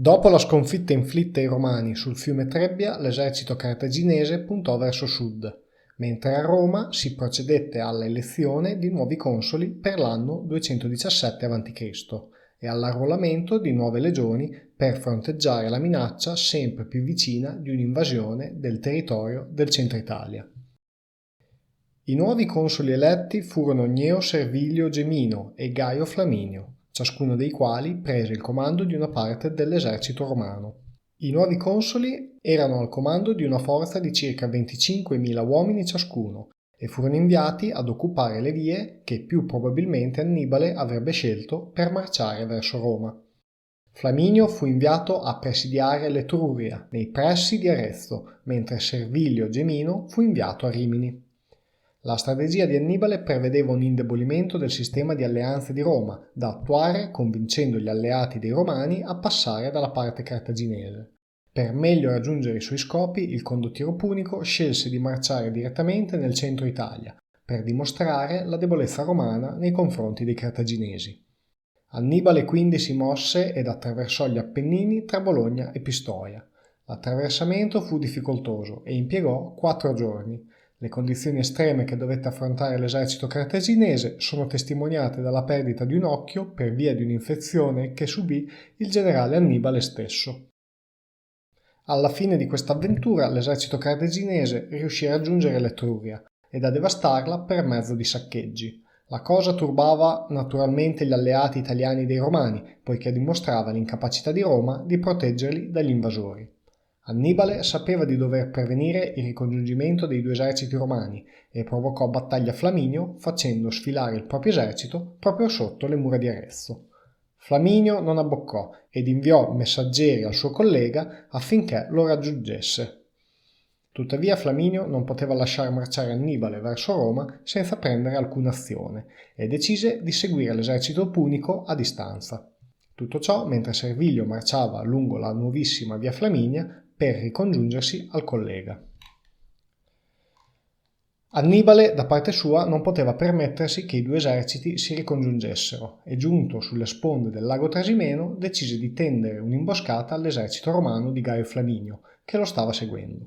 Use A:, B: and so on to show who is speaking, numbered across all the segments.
A: Dopo la sconfitta inflitta ai Romani sul fiume Trebbia, l'esercito cartaginese puntò verso sud, mentre a Roma si procedette alla elezione di nuovi consoli per l'anno 217 a.C. e all'arruolamento di nuove legioni per fronteggiare la minaccia sempre più vicina di un'invasione del territorio del centro Italia. I nuovi consoli eletti furono Gneo Servilio Gemino e Gaio Flaminio, ciascuno dei quali prese il comando di una parte dell'esercito romano. I nuovi consoli erano al comando di una forza di circa 25.000 uomini ciascuno e furono inviati ad occupare le vie che più probabilmente Annibale avrebbe scelto per marciare verso Roma. Flaminio fu inviato a presidiare l'Etruria, nei pressi di Arezzo, mentre Servilio Gemino fu inviato a Rimini. La strategia di Annibale prevedeva un indebolimento del sistema di alleanze di Roma, da attuare convincendo gli alleati dei Romani a passare dalla parte cartaginese. Per meglio raggiungere i suoi scopi, il condottiero punico scelse di marciare direttamente nel centro Italia, per dimostrare la debolezza romana nei confronti dei cartaginesi. Annibale quindi si mosse ed attraversò gli Appennini tra Bologna e Pistoia. L'attraversamento fu difficoltoso e impiegò 4 giorni. Le condizioni estreme che dovette affrontare l'esercito cartaginese sono testimoniate dalla perdita di un occhio per via di un'infezione che subì il generale Annibale stesso. Alla fine di questa avventura l'esercito cartaginese riuscì a raggiungere l'Etruria ed a devastarla per mezzo di saccheggi. La cosa turbava naturalmente gli alleati italiani dei Romani, poiché dimostrava l'incapacità di Roma di proteggerli dagli invasori. Annibale sapeva di dover prevenire il ricongiungimento dei 2 eserciti romani e provocò battaglia a Flaminio facendo sfilare il proprio esercito proprio sotto le mura di Arezzo. Flaminio non abboccò ed inviò messaggeri al suo collega affinché lo raggiungesse. Tuttavia Flaminio non poteva lasciare marciare Annibale verso Roma senza prendere alcuna azione e decise di seguire l'esercito punico a distanza. Tutto ciò mentre Servilio marciava lungo la nuovissima via Flaminia per ricongiungersi al collega. Annibale, da parte sua, non poteva permettersi che i 2 eserciti si ricongiungessero e, giunto sulle sponde del lago Trasimeno, decise di tendere un'imboscata all'esercito romano di Gaio Flaminio, che lo stava seguendo.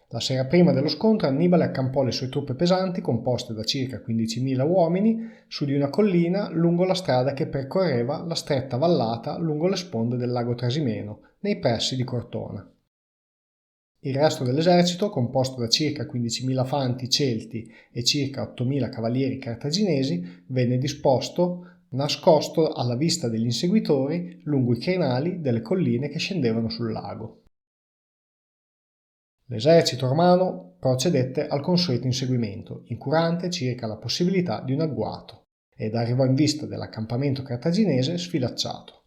A: La sera prima dello scontro Annibale accampò le sue truppe pesanti, composte da circa 15.000 uomini, su di una collina lungo la strada che percorreva la stretta vallata lungo le sponde del lago Trasimeno, nei pressi di Cortona. Il resto dell'esercito, composto da circa 15.000 fanti celti e circa 8.000 cavalieri cartaginesi, venne disposto nascosto alla vista degli inseguitori lungo i crinali delle colline che scendevano sul lago. L'esercito romano procedette al consueto inseguimento, incurante circa la possibilità di un agguato, ed arrivò in vista dell'accampamento cartaginese sfilacciato.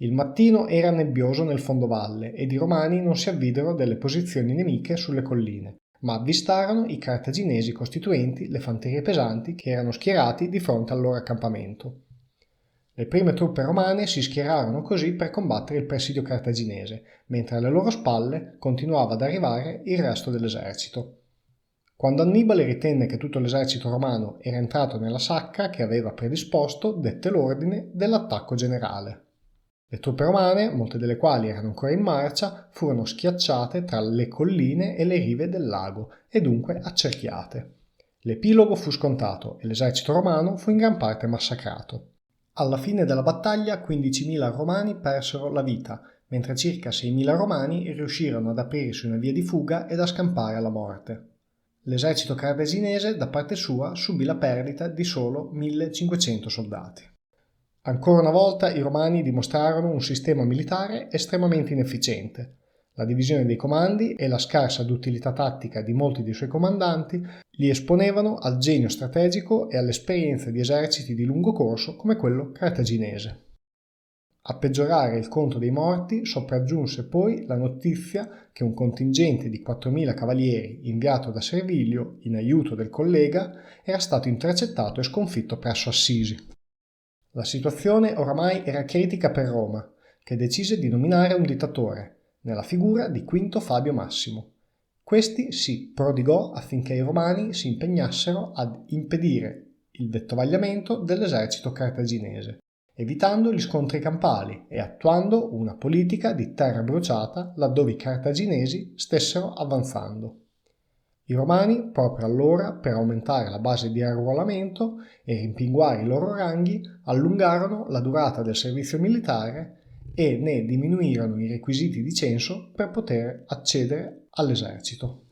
A: Il mattino era nebbioso nel fondovalle ed i romani non si avvidero delle posizioni nemiche sulle colline, ma avvistarono i cartaginesi costituenti le fanterie pesanti che erano schierati di fronte al loro accampamento. Le prime truppe romane si schierarono così per combattere il presidio cartaginese, mentre alle loro spalle continuava ad arrivare il resto dell'esercito. Quando Annibale ritenne che tutto l'esercito romano era entrato nella sacca che aveva predisposto, dette l'ordine dell'attacco generale. Le truppe romane, molte delle quali erano ancora in marcia, furono schiacciate tra le colline e le rive del lago e dunque accerchiate. L'epilogo fu scontato e l'esercito romano fu in gran parte massacrato. Alla fine della battaglia 15.000 romani persero la vita, mentre circa 6.000 romani riuscirono ad aprirsi una via di fuga ed a scampare alla morte. L'esercito cartaginese, da parte sua, subì la perdita di solo 1.500 soldati. Ancora una volta i romani dimostrarono un sistema militare estremamente inefficiente. La divisione dei comandi e la scarsa duttilità tattica di molti dei suoi comandanti li esponevano al genio strategico e all'esperienza di eserciti di lungo corso come quello cartaginese. A peggiorare il conto dei morti sopraggiunse poi la notizia che un contingente di 4.000 cavalieri inviato da Servilio in aiuto del collega era stato intercettato e sconfitto presso Assisi. La situazione oramai era critica per Roma, che decise di nominare un dittatore, nella figura di Quinto Fabio Massimo. Questi si prodigò affinché i romani si impegnassero ad impedire il vettovagliamento dell'esercito cartaginese evitando gli scontri campali e attuando una politica di terra bruciata laddove i cartaginesi stessero avanzando. I Romani, proprio allora, per aumentare la base di arruolamento e rimpinguare i loro ranghi, allungarono la durata del servizio militare e ne diminuirono i requisiti di censo per poter accedere all'esercito.